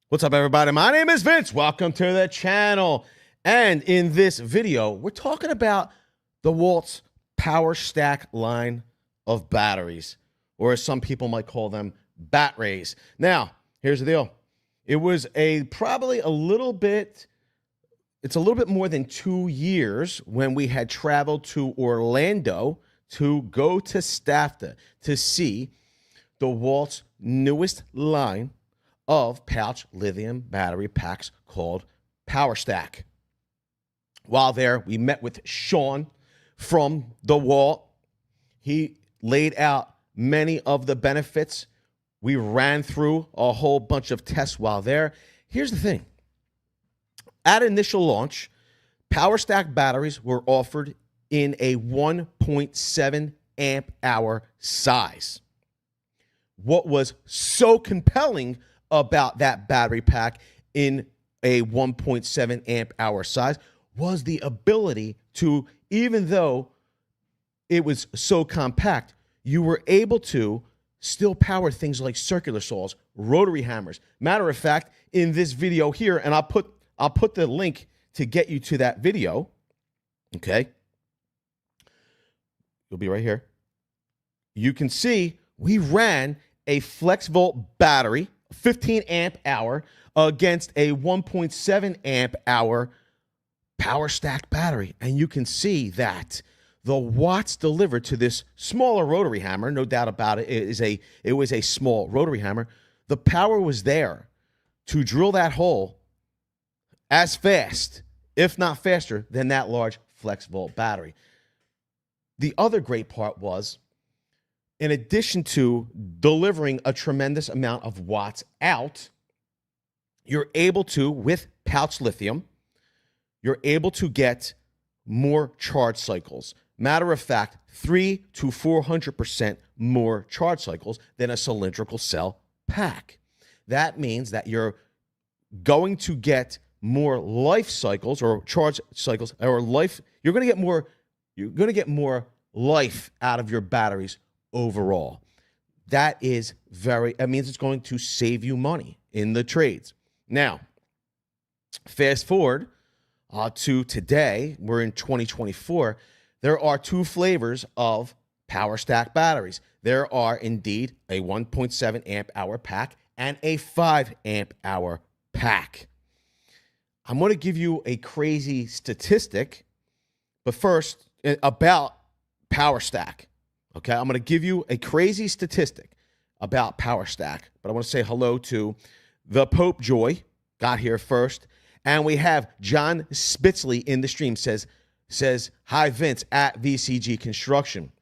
What's up, everybody? My name is Vince. Welcome to the channel. And in this video, we're talking about DeWALT's PowerStack line of batteries, or as some people might call them, bat rays. Now, here's the deal. It was probably a little bit more than 2 years when we had traveled to Orlando to go to STAFTA to see DeWALT's newest line of pouch lithium battery packs called PowerStack. While there, we met with Sean from DeWALT. He laid out many of the benefits. We ran through a whole bunch of tests while there. Here's the thing. At initial launch, PowerStack batteries were offered in a 1.7 amp hour size. What was so compelling about that battery pack in a 1.7 amp hour size was the ability to, even though it was so compact, you were able to still power things like circular saws, rotary hammers. Matter of fact, in this video here, and I'll put the link to get you to that video, okay? You'll be right here. You can see we ran a FlexVolt battery, 15 amp hour, against a 1.7 amp hour PowerStack battery. And you can see that the watts delivered to this smaller rotary hammer, no doubt about it, it was a small rotary hammer. The power was there to drill that hole as fast, if not faster, than that large FlexVolt battery. The other great part was, in addition to delivering a tremendous amount of watts out, you're able to, with pouch lithium, you're able to get more charge cycles. Matter of fact, 300 to 400% more charge cycles than a cylindrical cell pack. That means that you're going to get more life cycles or charge cycles or life. You're going to get more life out of your batteries overall. That means it's going to save you money in the trades. Now, fast forward to today, we're in 2024. There are two flavors of PowerStack batteries. There are indeed a 1.7 amp hour pack and a 5 amp hour pack. I'm going to give you a crazy statistic, but first about PowerStack. Okay, I'm going to give you a crazy statistic about PowerStack, but I want to say hello to the Pope Joy, got here first, and we have John Spitzley in the stream, says, hi, Vince, at VCG Construction.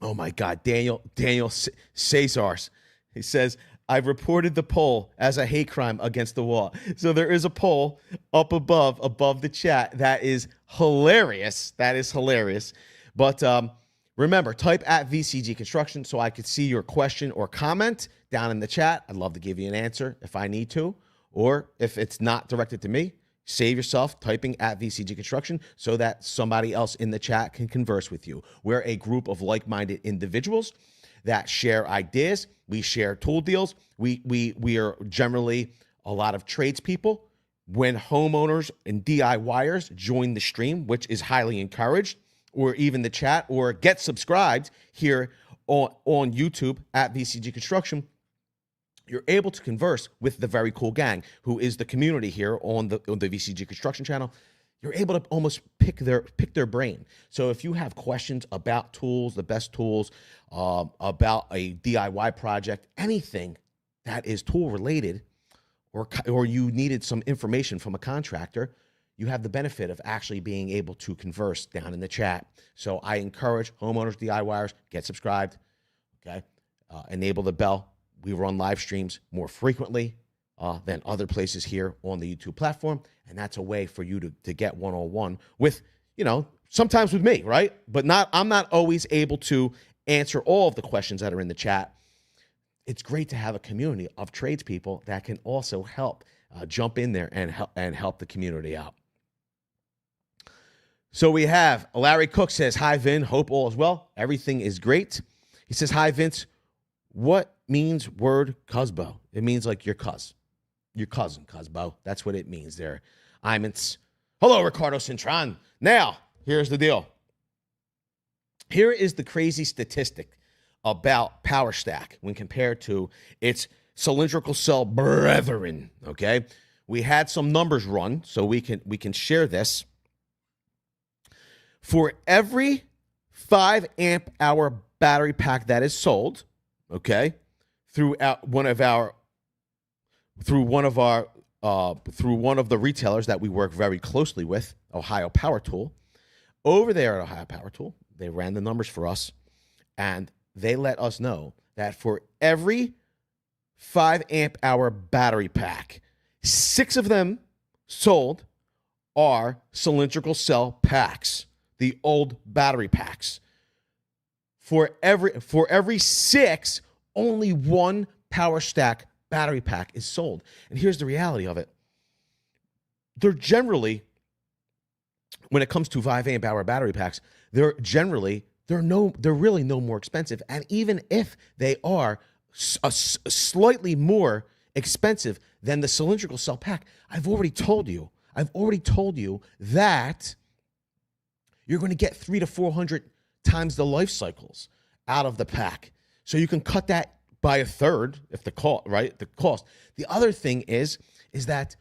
Oh, my God, Daniel Cesars. He says, I've reported the poll as a hate crime against DeWALT. So there is a poll up above the chat. That is hilarious. That is hilarious. But remember, type at VCG Construction so I could see your question or comment down in the chat. I'd love to give you an answer if I need to. Or if it's not directed to me, save yourself typing at VCG Construction so that somebody else in the chat can converse with you. We're a group of like-minded individuals that share ideas. We share tool deals. We are generally a lot of tradespeople. When homeowners and DIYers join the stream, which is highly encouraged, or even the chat, or get subscribed here on YouTube at VCG Construction, you're able to converse with the very cool gang who is the community here on the VCG Construction channel. You're able to almost pick their brain. So if you have questions about tools, the best tools, about a DIY project, anything that is tool related, or you needed some information from a contractor, you have the benefit of actually being able to converse down in the chat. So I encourage homeowners, DIYers, get subscribed, okay? Enable the bell. We run live streams more frequently than other places here on the YouTube platform, and that's a way for you to get one-on-one with, sometimes with me, right? But I'm not always able to answer all of the questions that are in the chat. It's great to have a community of tradespeople that can also help jump in there and help the community out. So we have Larry Cook says, hi, Vin. Hope all is well. Everything is great. He says, hi, Vince. What means word Cuzbo? It means like your cousin, Cuzbo. That's what it means there. Hello, Ricardo Cintron. Now, here's the deal. Here is the crazy statistic about PowerStack when compared to its cylindrical cell brethren, okay? We had some numbers run, so we can share this. For every 5 amp hour battery pack that is sold, okay, through one of the retailers that we work very closely with, Ohio Power Tool. Over there at Ohio Power Tool, they ran the numbers for us, and they let us know that for every 5 amp hour battery pack, 6 of them sold are cylindrical cell packs, the old battery packs. For every 6, only 1 PowerStack battery pack is sold. And here's the reality of it. They're generally, when it comes to 5 amp hour battery packs, they're really no more expensive. And even if they are slightly more expensive than the cylindrical cell pack, I've already told you that you're going to get 300 to 400 times the life cycles out of the pack. So you can cut that by a third if the cost. The other thing is that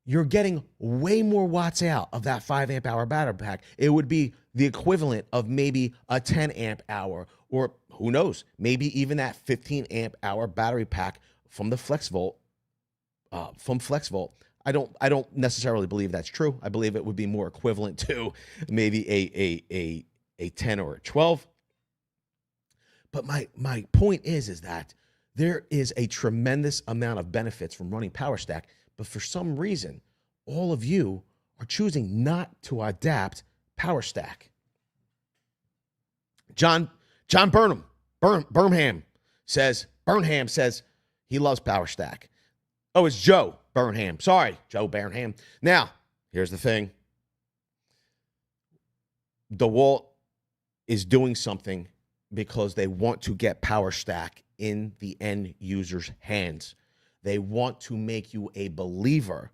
you're getting way more watts out of that 5 amp hour battery pack. It would be the equivalent of maybe a 10 amp hour, or who knows, maybe even that 15 amp hour battery pack from the FlexVolt. I don't necessarily believe that's true. I believe it would be more equivalent to maybe a 10 or a 12. But my point is that there is a tremendous amount of benefits from running PowerStack, but for some reason, all of you are choosing not to adapt PowerStack. John Burnham says he loves PowerStack. Oh, it's Joe Burnham. Sorry, Joe Burnham. Now, here's the thing. DeWALT is doing something because they want to get PowerStack in the end user's hands. They want to make you a believer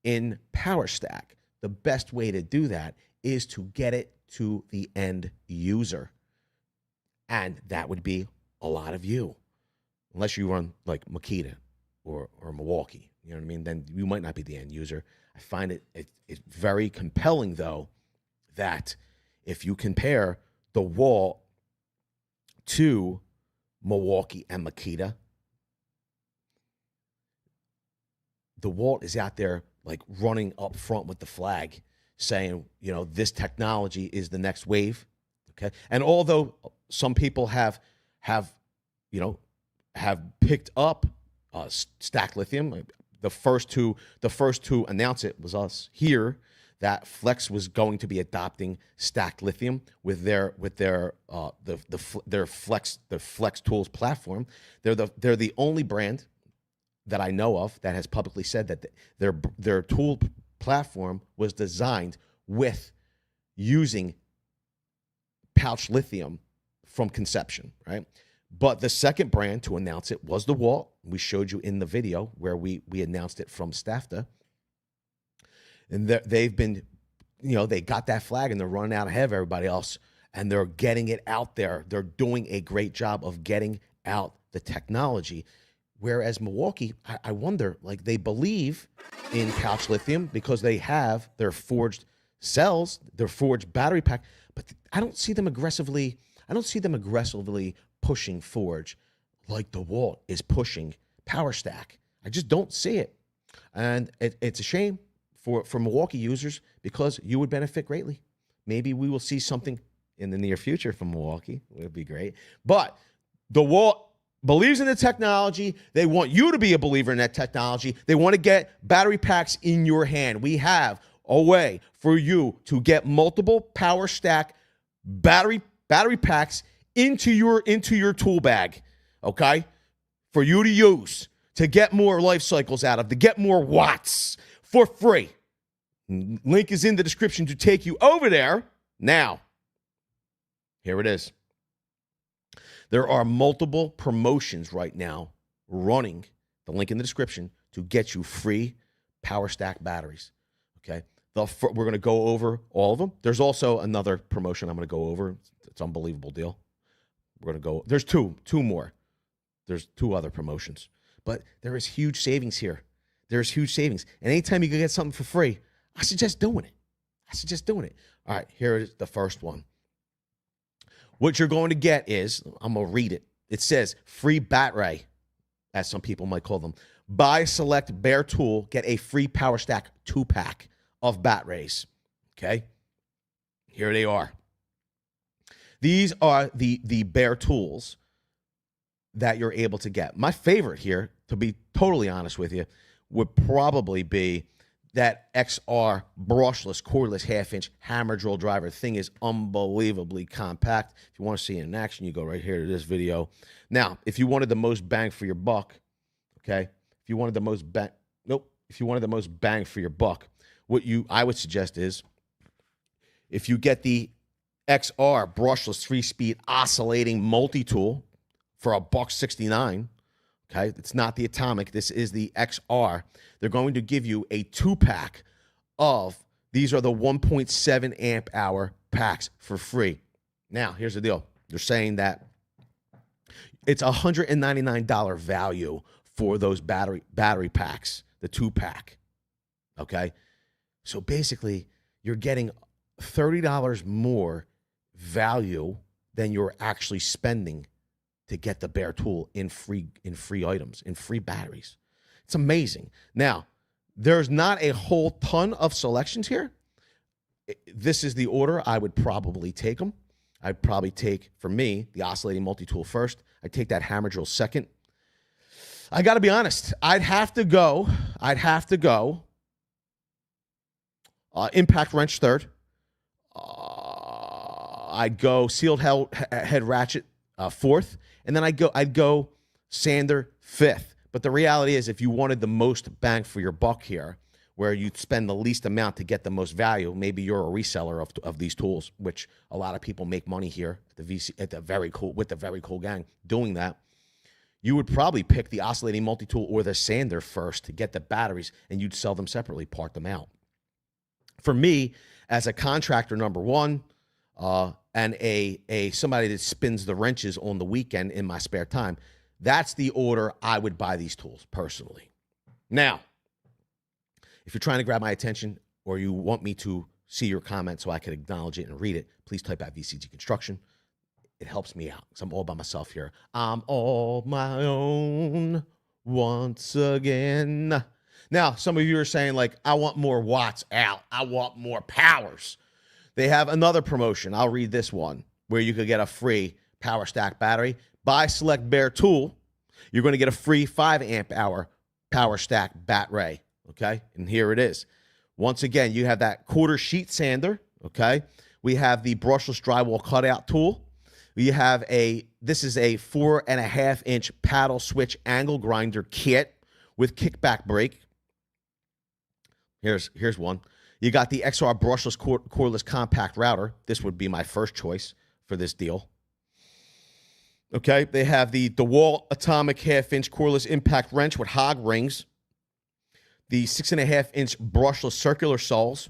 in PowerStack. The best way to do that is to get it to the end user. And that would be a lot of you. Unless you run like Makita or Milwaukee, you know what I mean? Then you might not be the end user. I find it's very compelling, though, that if you compare DeWALT to Milwaukee and Makita, DeWALT is out there like running up front with the flag, saying, this technology is the next wave. Okay. And although some people have picked up stacked lithium, the first to announce it was us here, that Flex was going to be adopting stacked lithium with their Flex Tools platform. They're the only brand that I know of that has publicly said that their tool platform was designed with using pouch lithium from conception, right? But the second brand to announce it was DeWALT. We showed you in the video where we announced it from Stafta. And they've been, they got that flag and they're running out ahead of everybody else, and they're getting it out there. They're doing a great job of getting out the technology. Whereas Milwaukee, I wonder, like, they believe in pouch lithium because they have their forged cells, their forged battery pack, but I don't see them aggressively pushing forge like DeWALT is pushing PowerStack. I just don't see it. And it's a shame for Milwaukee users, because you would benefit greatly. Maybe we will see something in the near future from Milwaukee. It would be great. But DeWALT believes in the technology. They want you to be a believer in that technology. They want to get battery packs in your hand. We have a way for you to get multiple PowerStack battery packs into your tool bag, okay? For you to use, to get more life cycles out of, to get more watts for free. Link is in the description to take you over there. Now, here it is. There are multiple promotions right now running, the link in the description, to get you free PowerStack batteries. Okay, we're going to go over all of them. There's also another promotion I'm going to go over. It's an unbelievable deal. We're going to go. There's two more. There's two other promotions, but there is huge savings here. There's huge savings, and anytime you can get something for free, I suggest doing it. All right, here is the first one. What you're going to get is, I'm going to read it. It says free battery, as some people might call them. Buy select bare tool, get a free PowerStack 2-pack of batteries. Okay, here they are. These are the bare tools that you're able to get. My favorite here, to be totally honest with you, would probably be that XR brushless, cordless half-inch hammer drill driver. The thing is unbelievably compact. If you want to see it in action, you go right here to this video. Now, if you wanted the most bang for your buck, okay, if you wanted the most bang for your buck, what I would suggest is, if you get the XR brushless 3-speed oscillating multi-tool for $169, okay, it's not the Atomic, this is the XR. They're going to give you a 2-pack of, these are the 1.7 amp hour packs for free. Now, here's the deal. They're saying that it's $199 value for those battery packs, the 2-pack, okay? So basically, you're getting $30 more value than you're actually spending to get the bare tool in free items, in free batteries. It's amazing. Now, there's not a whole ton of selections here. This is the order I would probably take them. I'd probably take, for me, the oscillating multi-tool first. I'd take that hammer drill second. I got to be honest. I'd have to go impact wrench third. I'd go sealed head ratchet fourth, and then I'd go sander fifth. But the reality is, if you wanted the most bang for your buck here, where you'd spend the least amount to get the most value, maybe you're a reseller of these tools, which a lot of people make money here at the Very Cool gang doing that. You would probably pick the oscillating multi-tool or the sander first to get the batteries, and you'd sell them separately, part them out. For me, as a contractor number one, and a somebody that spins the wrenches on the weekend in my spare time, that's the order I would buy these tools personally. Now, if you're trying to grab my attention or you want me to see your comment so I can acknowledge it and read it, please type out VCG Construction. It helps me out because I'm all by myself here. I'm all my own once again. Now, some of you are saying, like, I want more watts out. I want more powers. They have another promotion. I'll read this one, where you could get a free PowerStack battery. Buy select bare tool. You're going to get a free 5 amp hour PowerStack battery. Okay, and here it is. Once again, you have that quarter sheet sander. Okay, we have the brushless drywall cutout tool. We have this is a 4.5 inch paddle switch angle grinder kit with kickback brake. Here's one. You got the XR brushless cordless compact router. This would be my first choice for this deal. Okay, they have the DeWALT Atomic 1/2 inch cordless impact wrench with hog rings. The 6.5 inch brushless circular saws.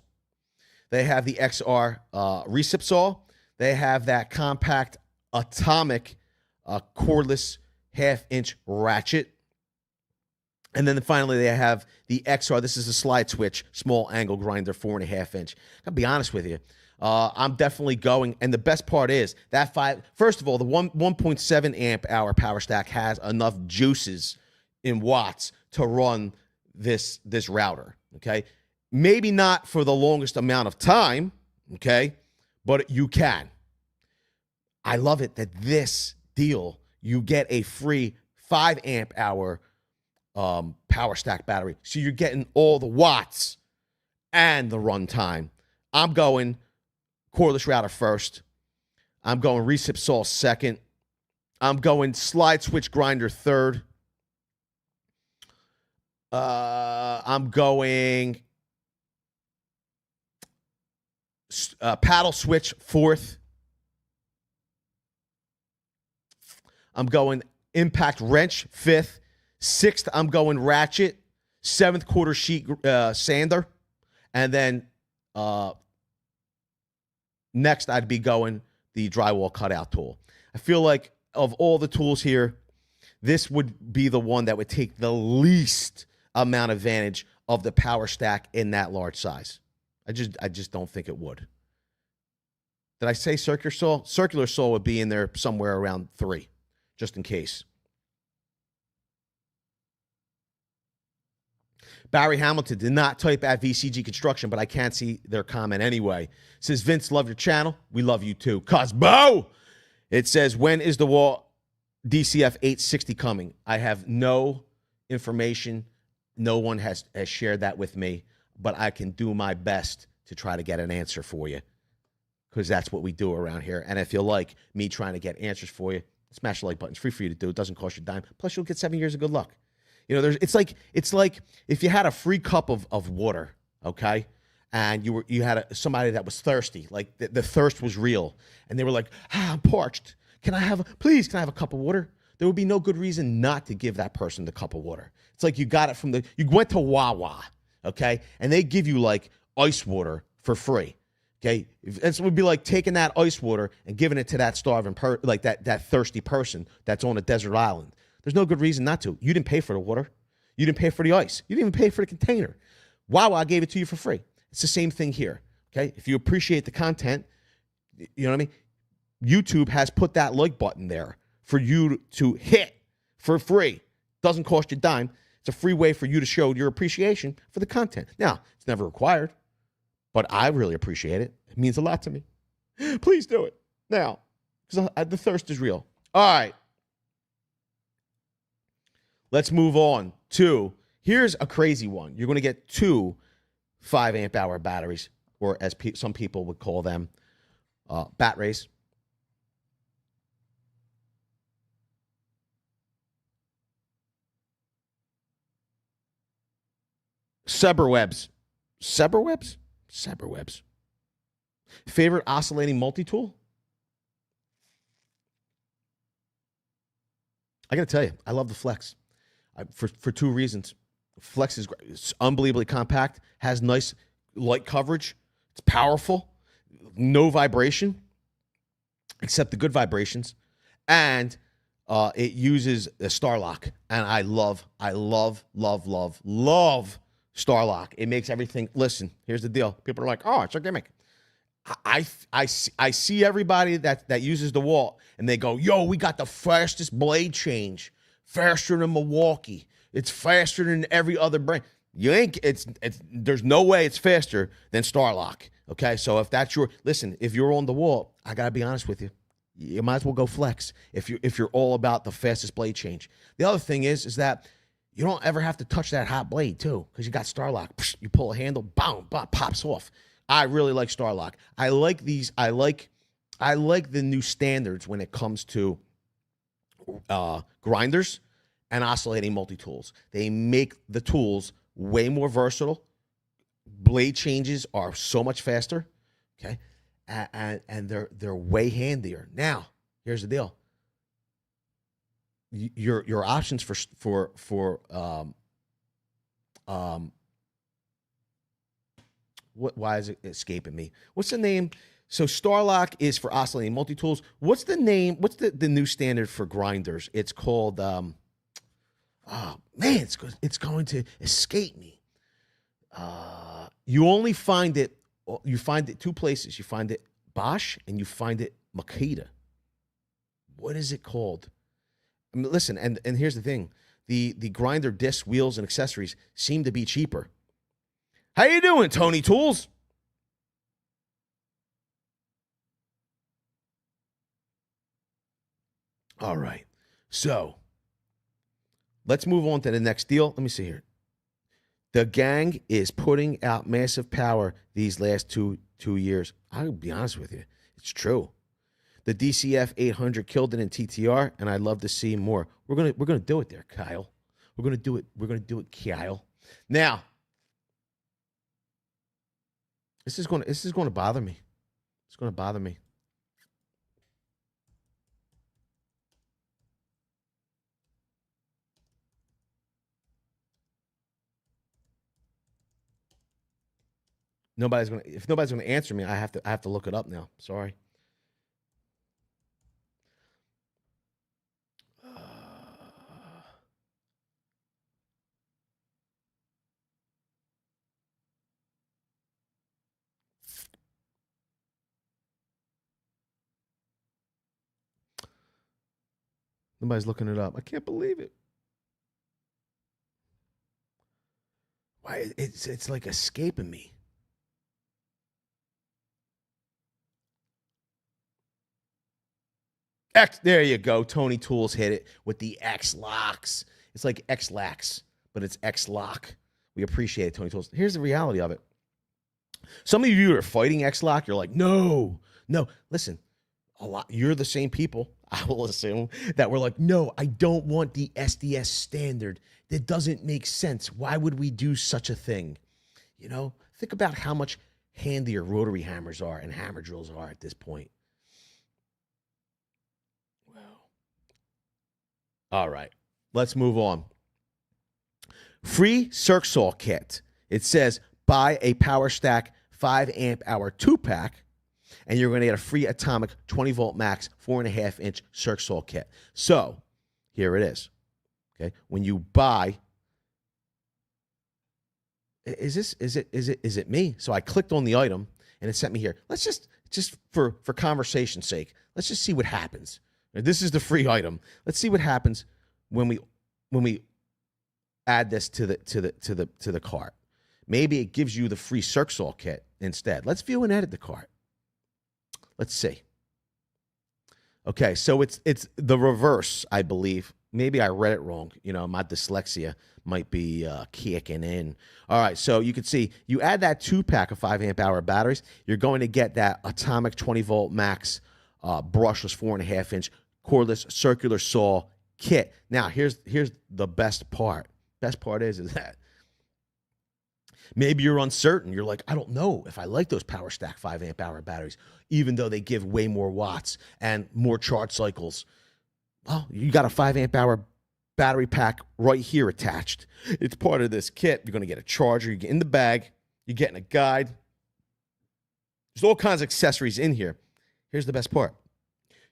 They have the XR recip saw. They have that compact Atomic cordless 1/2 inch ratchet. And then finally, they have the XR. This is a slide switch, small angle grinder, 4.5 inch. I'll be honest with you. I'm definitely going. And the best part is that first of all, the 1.7 amp hour PowerStack has enough juices in watts to run this router. Okay. Maybe not for the longest amount of time. Okay. But you can. I love it that this deal, you get a free 5 amp hour PowerStack battery. So you're getting all the watts and the runtime. I'm going cordless router first. I'm going recip saw second. I'm going slide switch grinder third. I'm going paddle switch fourth. I'm going impact wrench, 5th. 6th, I'm going ratchet. 7th, quarter sheet sander. And then next, I'd be going the drywall cutout tool. I feel like of all the tools here, this would be the one that would take the least amount of advantage of the PowerStack in that large size. I just don't think it would. Did I say circular saw? Circular saw would be in there somewhere around 3, just in case. Barry Hamilton did not type at VCG Construction, but I can't see their comment anyway. Says, Vince, love your channel. We love you too. Cosbo! It says, when is the DeWALT DCF 860 coming? I have no information. No one has shared that with me, but I can do my best to try to get an answer for you, because that's what we do around here. And if you like me trying to get answers for you, smash the like button. It's free for you to do. It doesn't cost you a dime. Plus, you'll get 7 years of good luck. You know, it's like if you had a free cup of water, okay, and you had somebody that was thirsty, like the thirst was real, and they were like, I'm parched. Can I have a cup of water? There would be no good reason not to give that person the cup of water. It's like you got it you went to Wawa, okay, and they give you like ice water for free, okay. It would be like taking that ice water and giving it to that starving that thirsty person that's on a desert island. There's no good reason not to. You didn't pay for the water. You didn't pay for the ice. You didn't even pay for the container. Wawa gave it to you for free. It's the same thing here, okay? If you appreciate the content, you know what I mean? YouTube has put that like button there for you to hit for free. Doesn't cost you a dime. It's a free way for you to show your appreciation for the content. Now, it's never required, but I really appreciate it. It means a lot to me. Please do it now, because the thirst is real. All right. Let's move on to, here's a crazy one. You're going to get 2 5-amp-hour batteries, or as some people would call them, bat rays. Cyberwebs. Cyberwebs? Cyberwebs. Favorite oscillating multi-tool? I got to tell you, I love the Flex. For 2 reasons. Flex is great. It's unbelievably compact, has nice light coverage, it's powerful, no vibration, except the good vibrations, and it uses a Starlock, and I love Starlock. It makes everything. Listen, here's the deal. People are like, oh, it's a gimmick. I see everybody that uses DeWALT, and they go, yo, we got the fastest blade change. Faster than Milwaukee. It's faster than every other brand. There's no way it's faster than Starlock. Okay, so if that's if you're on DeWALT, I gotta be honest with you. You might as well go Flex if you're all about the fastest blade change. The other thing is that you don't ever have to touch that hot blade too, because you got Starlock. You pull a handle, boom, pops off. I really like Starlock. I like these. I like the new standards when it comes to grinders and oscillating multi-tools. They make the tools way more versatile. Blade changes are so much faster, okay, and they're way handier. Now, here's the deal. Your options for why is it escaping me? What's the name? So Starlock is for oscillating multi-tools. What's the name? What's the new standard for grinders? It's called, oh, man, it's going to escape me. You only find it, 2 places. You find it Bosch and you find it Makita. What is it called? I mean, listen, and here's the thing. The grinder discs, wheels, and accessories seem to be cheaper. How you doing, Tony Tools? All right. So let's move on to the next deal. Let me see here. The gang is putting out massive power these last two years. I'll be honest with you. It's true. The DCF 800 killed it in TTR, and I'd love to see more. We're gonna do it there, Kyle. We're gonna do it. We're gonna do it, Kyle. Now, this is going to bother me. It's going to bother me. If nobody's gonna answer me, I have to look it up now. Sorry. Nobody's looking it up. I can't believe it. Why it's like escaping me. There you go. Tony Tools hit it with the X locks. It's like X lax, but it's X lock. We appreciate it, Tony Tools. Here's the reality of it. Some of you are fighting X lock. You're like, no. Listen, you're the same people, I will assume, that were like, no, I don't want the SDS standard. That doesn't make sense. Why would we do such a thing? You know, think about how much handier rotary hammers are and hammer drills are at this point. Wow. All right, let's move on. Free circ saw kit. It says buy a PowerStack 5 amp hour 2-pack, and you're going to get a free atomic 20 volt max 4.5 inch circ saw kit. So here it is. Okay, when you buy, is it me? So I clicked on the item and it sent me here. Let's just for conversation's sake, let's just see what happens. This is the free item. Let's see what happens when we add this to the cart. Maybe it gives you the free circ saw kit instead. Let's view and edit the cart. Let's see. Okay, so it's the reverse, I believe. Maybe I read it wrong. You know, my dyslexia might be kicking in. All right, so you can see you add that 2-pack of 5 amp hour batteries, you're going to get that atomic 20 volt max brushless 4.5 inch cordless circular saw kit. Now, here's the best part. Best part is that maybe you're uncertain. You're like, I don't know if I like those PowerStack 5 amp hour batteries, even though they give way more watts and more charge cycles. Well, you got a 5 amp hour battery pack right here attached. It's part of this kit. You're going to get a charger. You get in the bag. You're getting a guide. There's all kinds of accessories in here. Here's the best part.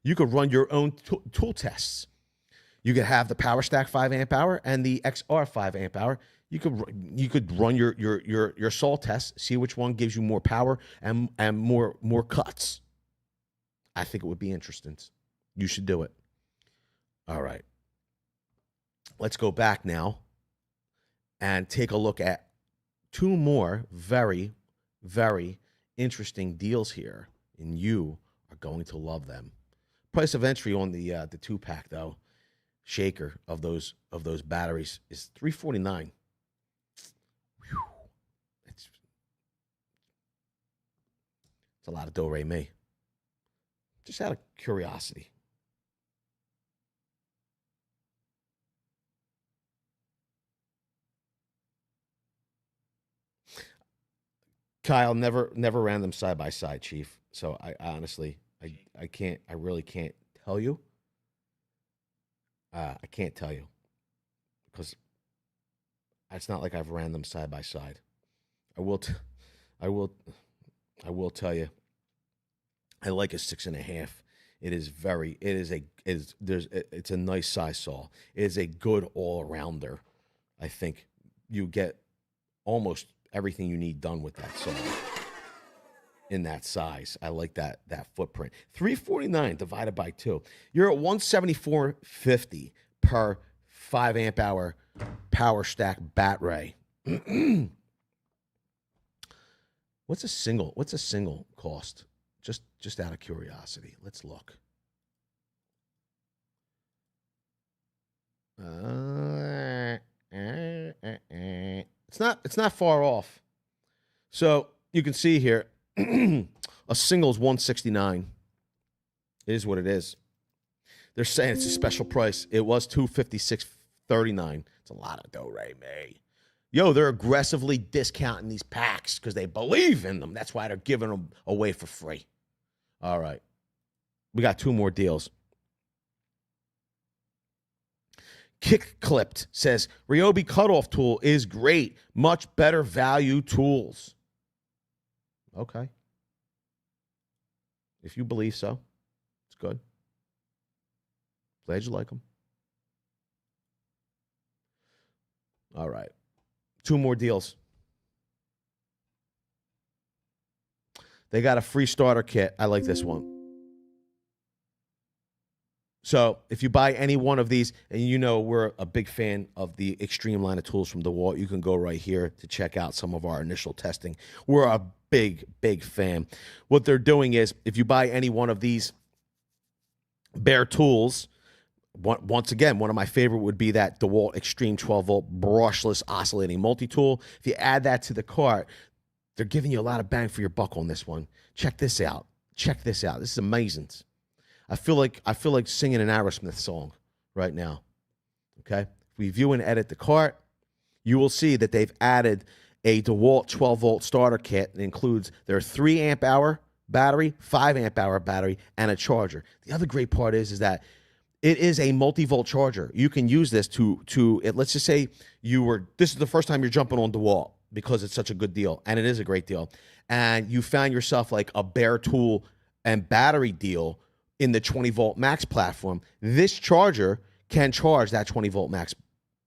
You could run your own tool tests. You could have the PowerStack 5 amp hour and the XR 5 amp hour. You could run your saw test, see which one gives you more power and more cuts. I think it would be interesting. You should do it. All right. Let's go back now and take a look at 2 more very, very interesting deals here, and you are going to love them. Price of entry on the 2-pack though, shaker of those batteries is $349. It's a lot of do-re-mi. Just out of curiosity. Kyle, never ran them side by side, Chief. So I honestly, I really can't tell you. I can't tell you because it's not like I've ran them side by side. I will tell you. I like a 6.5. It's a nice size saw. It is a good all rounder. I think you get almost everything you need done with that saw in that size. I like that footprint. $349 divided by 2. You're at $174.50 per 5 amp hour PowerStack battery. What's a single cost? Just out of curiosity. Let's look. It's not far off. So you can see here, a single's $169. It is what it is. They're saying it's a special price. It was $256.39. It's a lot of do-re-mi. Yo, they're aggressively discounting these packs because they believe in them. That's why they're giving them away for free. All right. We got 2 more deals. Kick Clipped says, Ryobi cutoff tool is great. Much better value tools. Okay. If you believe so, it's good. Glad you like them. All right. 2 more deals. They got a free starter kit. I like this one. So if you buy any one of these, and you know we're a big fan of the Extreme line of tools from DeWALT, you can go right here to check out some of our initial testing. We're a big, big fan. What they're doing is, if you buy any one of these bare tools, once again, one of my favorite would be that DeWALT Extreme 12-volt brushless oscillating multi-tool. If you add that to the cart, they're giving you a lot of bang for your buck on this one. Check this out. Check this out. This is amazing. I feel like singing an Aerosmith song right now. Okay? If we view and edit the cart, you will see that they've added a DeWALT 12-volt starter kit. It includes their 3 amp hour battery, 5 amp hour battery, and a charger. The other great part is that it is a multi-volt charger. You can use this let's just say this is the first time you're jumping on DeWALT because it's such a good deal, and it is a great deal, and you found yourself like a bare tool and battery deal in the 20-volt max platform. This charger can charge that 20-volt max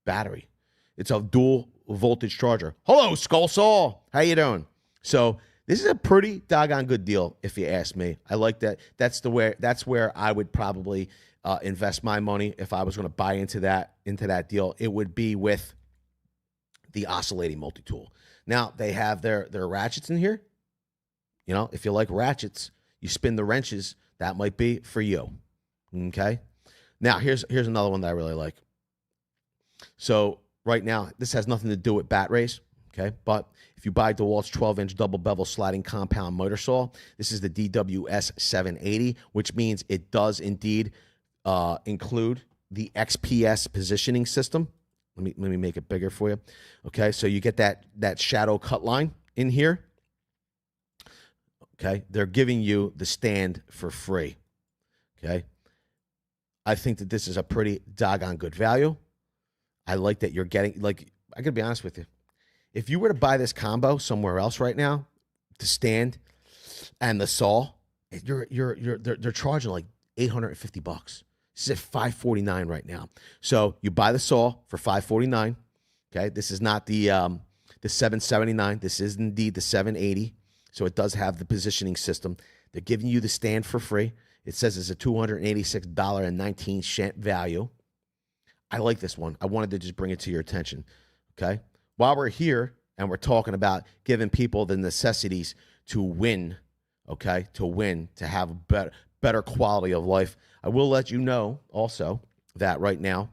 battery. It's a dual voltage charger. Hello, Skull Saw. How you doing? So this is a pretty doggone good deal, if you ask me. I like that. That's where I would probably invest my money if I was going to buy into that deal. It would be with the oscillating multi-tool. Now, they have their ratchets in here. You know, if you like ratchets, you spin the wrenches, that might be for you. Okay? Now, here's another one that I really like. So right now, this has nothing to do with bat race, okay? But if you buy DeWalt's 12-inch double bevel sliding compound miter saw, this is the DWS 780, which means it does indeed include the XPS positioning system. Let me make it bigger for you. Okay, so you get that shadow cut line in here. Okay, they're giving you the stand for free. Okay, I think that this is a pretty doggone good value. I like that you're getting, like, I gotta be honest with you. If you were to buy this combo somewhere else right now, the stand and the saw, they're charging like $850. This is at $549 right now. So you buy the saw for $549. Okay, this is not the $779. This is indeed the $780. So it does have the positioning system. They're giving you the stand for free. It says it's a $286.19 value. I like this one. I wanted to just bring it to your attention. Okay, while we're here and we're talking about giving people the necessities to win, okay, to have a better quality of life, I will let you know also that right now,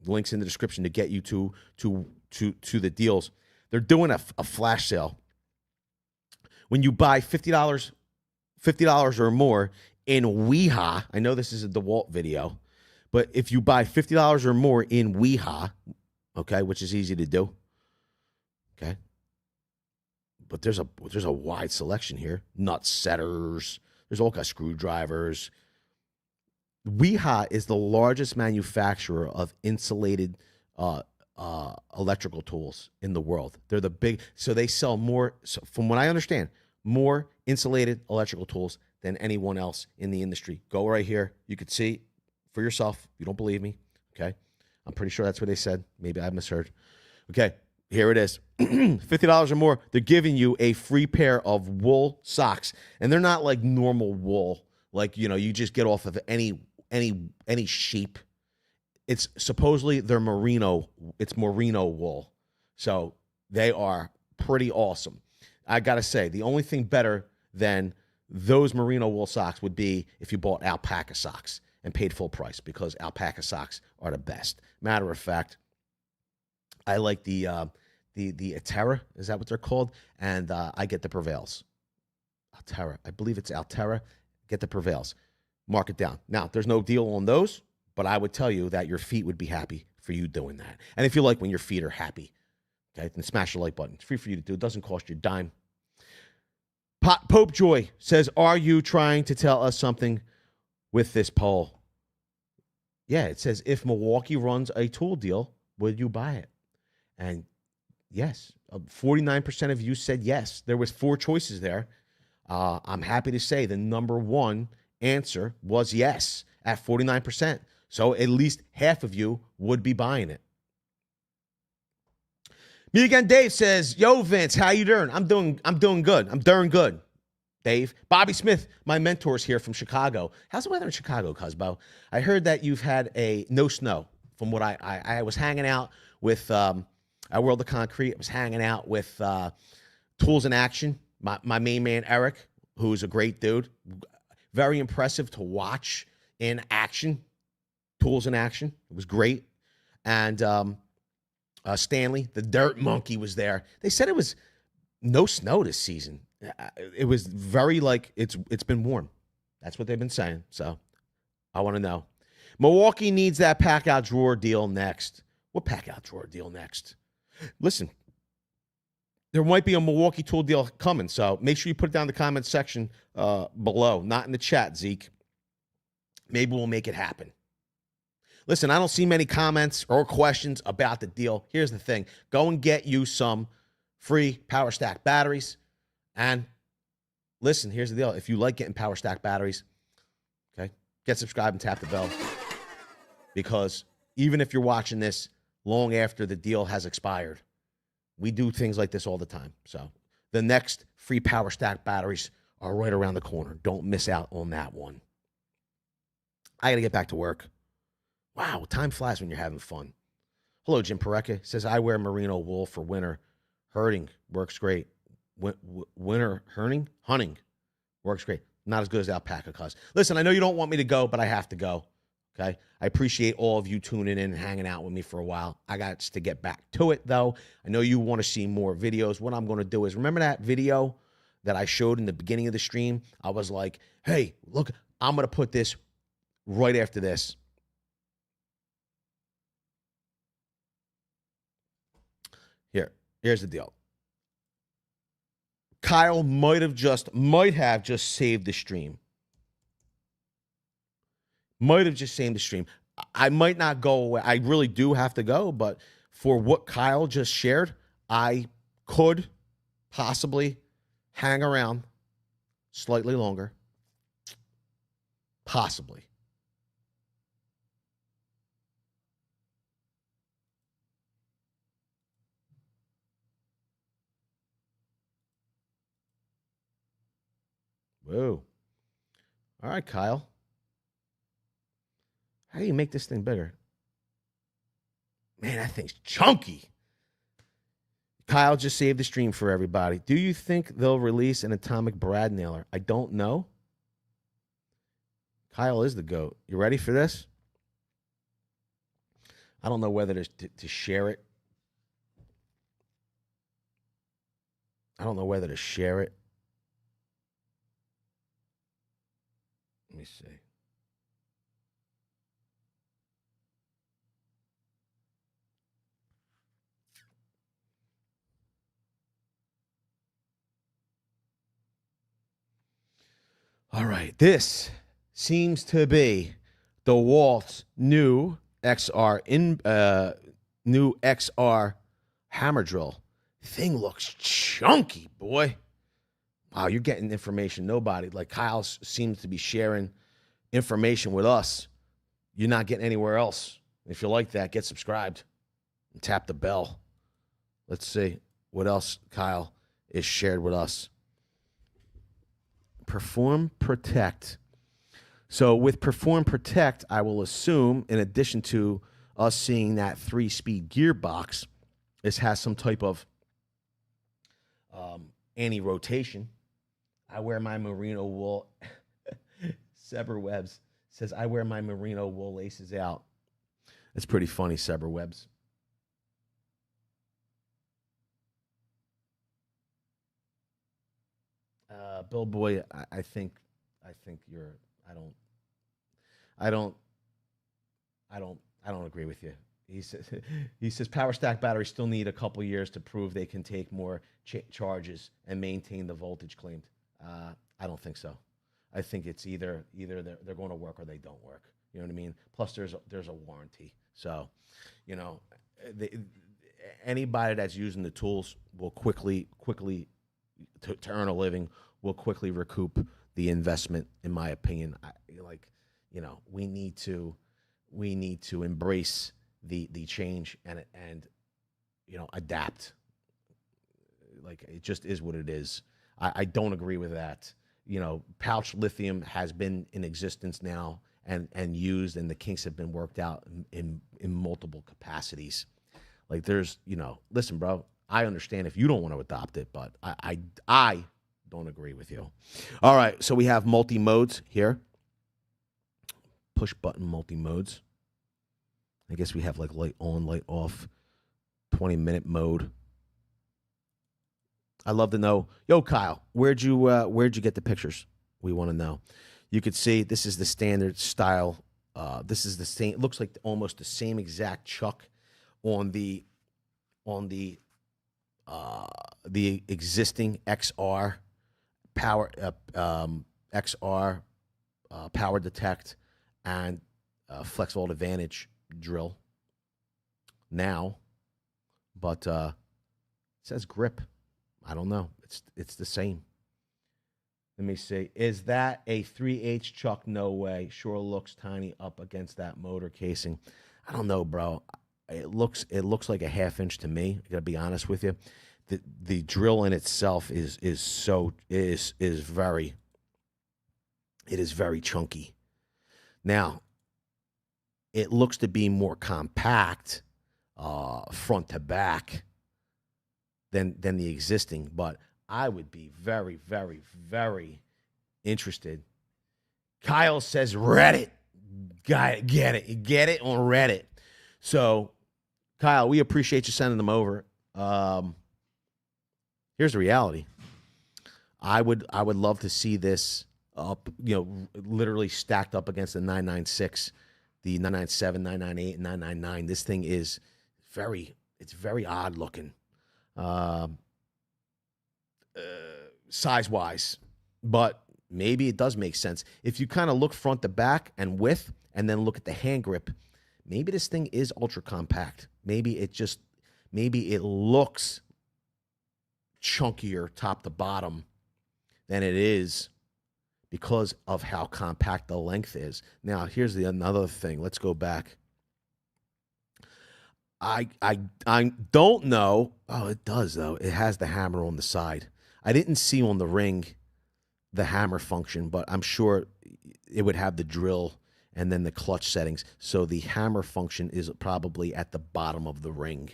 links in the description to get you to the deals. They're doing a flash sale. When you buy $50 or more in WeHa, I know this is a DeWalt video, but if you buy $50 or more in WeHa, okay, which is easy to do, okay, but there's a wide selection here. Nut setters, there's all kinds of screwdrivers. WeHa is the largest manufacturer of insulated electrical tools in the world. They're the big, so they sell more, so from what I understand, more insulated electrical tools than anyone else in the industry. Go right here. You could see for yourself. If you don't believe me, okay? I'm pretty sure that's what they said. Maybe I misheard. Okay, here it is. $50 or more, they're giving you a free pair of wool socks. And they're not like normal wool, like, you know, you just get off of any sheep. It's supposedly they're merino. It's merino wool. So they are pretty awesome. I got to say, the only thing better than those merino wool socks would be if you bought alpaca socks and paid full price, because alpaca socks are the best. Matter of fact, I like the Altera. Is that what they're called? And I get the Prevails. Altera. I believe it's Altera. Get the Prevails. Mark it down. Now, there's no deal on those, but I would tell you that your feet would be happy for you doing that. And if you like when your feet are happy, okay, then smash the like button. It's free for you to do. It doesn't cost you a dime. Pope Joy says, are you trying to tell us something with this poll? Yeah, it says, if Milwaukee runs a tool deal, would you buy it? And yes, 49% of you said yes. There was 4 choices there. I'm happy to say the number one answer was yes at 49%. So at least half of you would be buying it. Me Again Dave says, yo, Vince, how you doing? I'm doing good. I'm darn good, Dave. Bobby Smith, my mentor's here from Chicago. How's the weather in Chicago, Cusbo? I heard that you've had no snow. From what I was hanging out with at World of Concrete. I was hanging out with Tools in Action, my main man, Eric, who's a great dude. Very impressive to watch in action. Tools in Action. It was great. And Stanley, the dirt monkey, was there. They said it was no snow this season. It was very it's been warm. That's what they've been saying. So I want to know. Milwaukee needs that pack out drawer deal next. What pack out drawer deal next? Listen, there might be a Milwaukee tool deal coming. So make sure you put it down in the comments section below. Not in the chat, Zeke. Maybe we'll make it happen. Listen, I don't see many comments or questions about the deal. Here's the thing. Go and get you some free PowerStack batteries. And listen, here's the deal. If you like getting PowerStack batteries, okay, get subscribed and tap the bell. Because even if you're watching this long after the deal has expired, we do things like this all the time. So the next free PowerStack batteries are right around the corner. Don't miss out on that one. I got to get back to work. Wow, time flies when you're having fun. Hello, Jim Parecka. Says, I wear merino wool for winter. Herding works great. Winter hunting works great. Not as good as alpaca cuz. Listen, I know you don't want me to go, but I have to go. Okay? I appreciate all of you tuning in and hanging out with me for a while. I got to get back to it, though. I know you want to see more videos. What I'm going to do is, remember that video that I showed in the beginning of the stream? I was like, hey, look, I'm going to put this right after this. Here's the deal. Kyle might have just saved the stream. Might have just saved the stream. I might not go away. I really do have to go, but for what Kyle just shared, I could possibly hang around slightly longer. Possibly. Whoa. All right, Kyle. How do you make this thing bigger? Man, that thing's chunky. Kyle just saved the stream for everybody. Do you think they'll release an atomic brad nailer? I don't know. Kyle is the GOAT. You ready for this? I don't know whether to share it. I don't know whether to share it. Let me see. All right, this seems to be DeWALT's new XR hammer drill. Thing looks chunky, boy. Wow, you're getting information nobody. Like Kyle seems to be sharing information with us. You're not getting anywhere else. If you like that, get subscribed and tap the bell. Let's see what else Kyle is shared with us. Perform Protect. So with Perform Protect, I will assume, in addition to us seeing that 3-speed gearbox, this has some type of anti-rotation. I wear my merino wool. Sever Webs says, I wear my merino wool laces out. That's pretty funny, Sever Webs. Bill Boy, I think you're. I don't agree with you. He says PowerStack batteries still need a couple years to prove they can take more charges and maintain the voltage claimed. I don't think so. I think it's either they're going to work or they don't work. You know what I mean? Plus, there's a warranty. So, you know, anybody that's using the tools will quickly to earn a living will quickly recoup the investment, in my opinion. We need to embrace the change and adapt. Like, it just is what it is. I don't agree with that. Pouch lithium has been in existence now and used, and the kinks have been worked out in multiple capacities. Like, there's, listen, bro, I understand if you don't want to adopt it, but I don't agree with you. All right, so we have multi-modes here. Push button multi-modes. I guess we have like light on, light off, 20-minute mode. I'd love to know, yo, Kyle, where'd you get the pictures? We want to know. You could see this is the standard style. This is the same. It looks like almost the same exact chuck on the existing XR power power detect and FlexVolt Advantage drill now, but it says grip. I don't know. It's the same. Let me see. Is that a 3/8 chuck? No way. Sure looks tiny up against that motor casing. I don't know, bro. It looks like a 1/2 inch to me. I gotta be honest with you. The drill in itself is very chunky. Now, it looks to be more compact front to back than the existing, but I would be very, very, very interested. Kyle says Reddit. Get it on Reddit. So, Kyle, we appreciate you sending them over. Here's the reality. I would love to see this up, literally stacked up against the 996, the 997, 998, and 999. This thing is very odd looking. Size-wise, but maybe it does make sense. If you kind of look front to back and width, and then look at the hand grip, maybe this thing is ultra compact. Maybe it looks chunkier top to bottom than it is because of how compact the length is. Now, here's another thing. Let's go back. I don't know. Oh, it does, though. It has the hammer on the side. I didn't see on the ring the hammer function, but I'm sure it would have the drill and then the clutch settings. So the hammer function is probably at the bottom of the ring.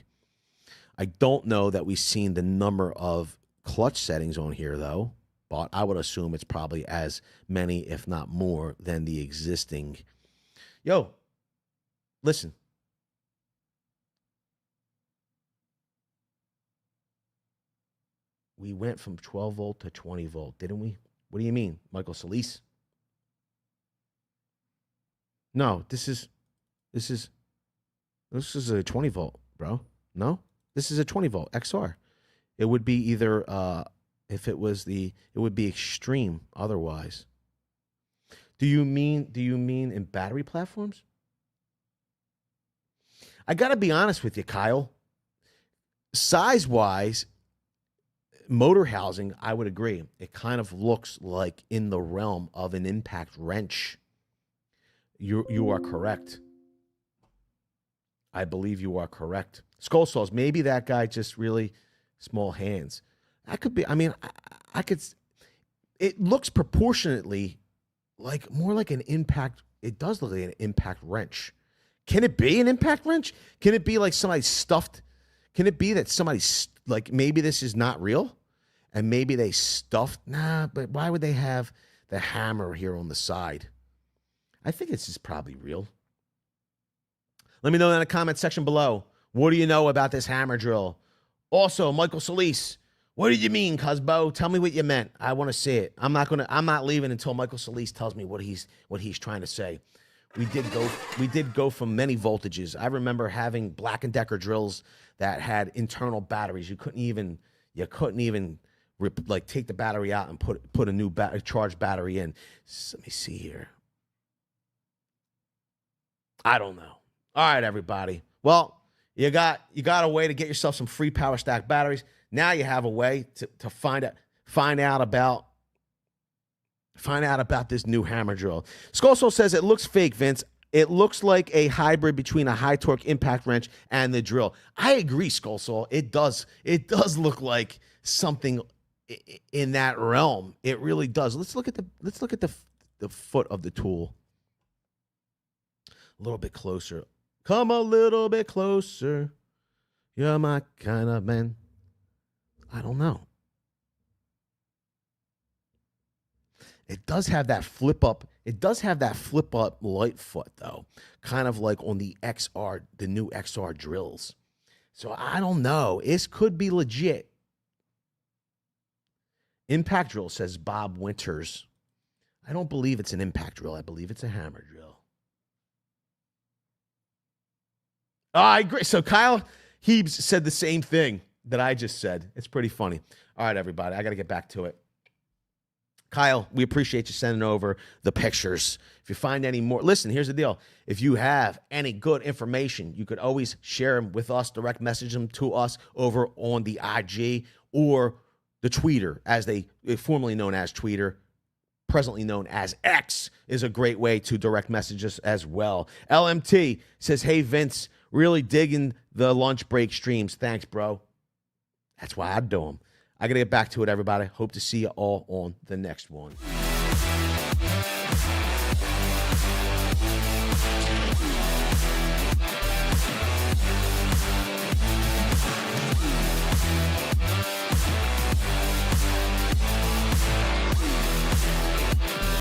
I don't know that we've seen the number of clutch settings on here, though, but I would assume it's probably as many, if not more, than the existing. Yo, listen. We went from 12 volt to 20 volt, didn't we? What do you mean, Michael Solis? No, this is a 20 volt, bro. No, this is a 20 volt XR. It would be either if it was it would be extreme otherwise. Do you mean in battery platforms? I got to be honest with you, Kyle. Size-wise, motor housing, I would agree. It kind of looks like in the realm of an impact wrench. You are correct. I believe you are correct. Skull saws, maybe that guy just really small hands. That could be. I mean, I could. It looks proportionately like more like an impact. It does look like an impact wrench. Can it be an impact wrench? Can it be like somebody stuffed? Can it be that somebody like maybe this is not real, and maybe they stuffed? Nah, but why would they have the hammer here on the side? I think this is probably real. Let me know in the comment section below. What do you know about this hammer drill? Also, Michael Solis, what did you mean, Cuzbo? Tell me what you meant. I want to see it. I'm not leaving until Michael Solis tells me what he's trying to say. We did go from many voltages. I remember having Black & Decker drills that had internal batteries. You couldn't even take the battery out and put a new charged battery in. So, let me see here. I don't know. All right, everybody. Well, you got a way to get yourself some free PowerStack batteries. Now you have a way to find out about Find out about this new hammer drill. Skullsoul says it looks fake, Vince. It looks like a hybrid between a high torque impact wrench and the drill. I agree, Skullsoul. It does. It does look like something in that realm. It really does. Let's look at the foot of the tool. A little bit closer. Come a little bit closer. You're my kind of man. I don't know. It does have that flip up. It does have that flip up light foot though, kind of like on the XR, the new XR drills. So I don't know. This could be legit. Impact drill, says Bob Winters. I don't believe it's an impact drill. I believe it's a hammer drill. Oh, I agree. So Kyle Heebs said the same thing that I just said. It's pretty funny. All right, everybody. I got to get back to it. Kyle, we appreciate you sending over the pictures. If you find any more, listen, here's the deal. If you have any good information, you could always share them with us, direct message them to us over on the IG or the Tweeter, as they formerly known as Tweeter, presently known as X, is a great way to direct message us as well. LMT says, hey, Vince, really digging the lunch break streams. Thanks, bro. That's why I do them. I got to get back to it, everybody. Hope to see you all on the next one.